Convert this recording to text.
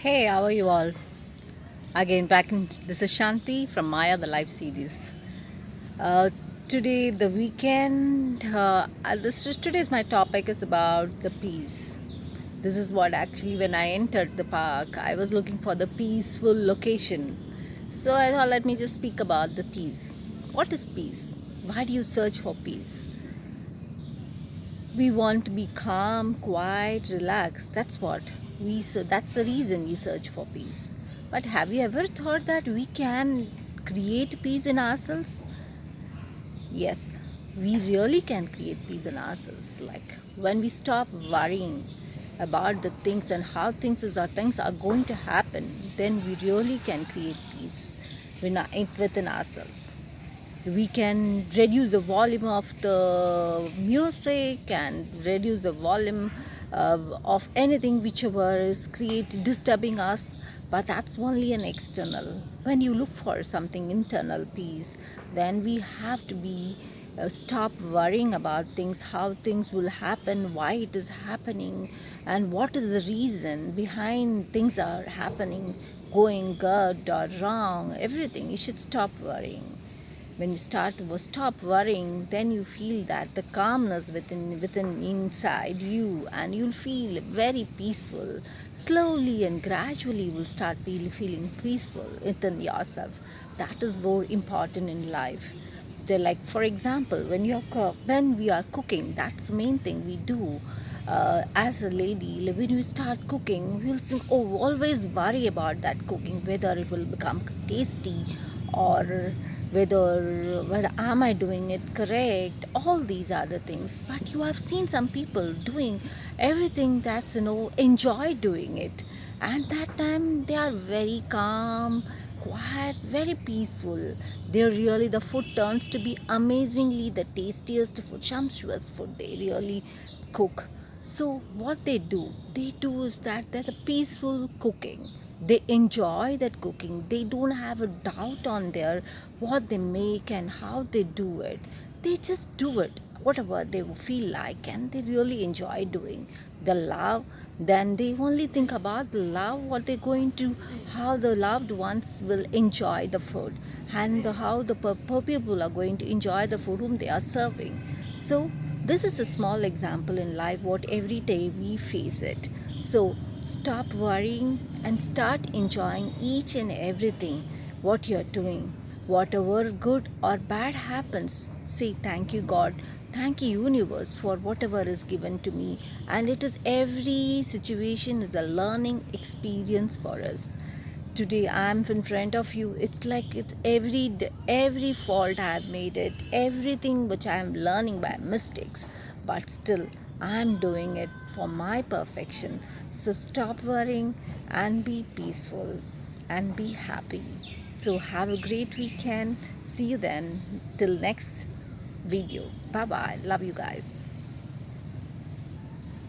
Hey, how are you all? Again, back in this is Shanti from Maya the Live series. Uh, Today, the weekend. Today's my topic is about the peace. This is what actually, when I entered the park, I was looking for the peaceful location. So I thought, let me just speak about the peace. What is peace? Why do you search for peace? We want to be calm, quiet, relaxed. That's what that's the reason we search for peace. But have you ever thought that we can create peace in ourselves? Yes, we really can create peace in ourselves. Like when we stop worrying about the things and how things are going to happen, then we really can create peace within ourselves. We can reduce the volume of the music and reduce the volume of anything whichever is disturbing us, but that's only an external. When you look for something internal peace, then we have to be stop worrying about things, how things will happen, why it is happening, and what is the reason behind things are happening, going good or wrong, everything. You should stop worrying. When you stop worrying, then you feel that the calmness within inside you, and you'll feel very peaceful. Slowly and gradually you will start feeling peaceful within yourself. That is more important in life. Like for example, when we are cooking, that's the main thing we do. As a lady, when we start cooking, we'll think, oh, always worry about that cooking, whether it will become tasty, or whether am I doing it correct, all these other things. But you have seen some people doing everything that's enjoy doing it, and that time they are very calm, quiet, very peaceful. They're really, the food turns to be amazingly the tastiest food, sumptuous food they really cook. So what they do is that they're the peaceful cooking. They enjoy that cooking. They don't have a doubt on their what they make and how they do it. They just do it whatever they feel like, and they really enjoy doing the love. Then they only think about the love, what they're going to, how the loved ones will enjoy the food, and how the poor people are going to enjoy the food whom they are serving. So this is a small example in life what every day we face it. So stop worrying and start enjoying each and everything what you're doing. Whatever good or bad happens, say thank you God, thank you universe for whatever is given to me. And it is, every situation is a learning experience for us. Today I'm in front of you, it's like it's every fault I have made it, everything which I am learning by mistakes, but still I'm doing it for my perfection. So stop worrying and be peaceful and be happy. So have a great weekend. See you then. Till next video. Bye bye. Love you guys.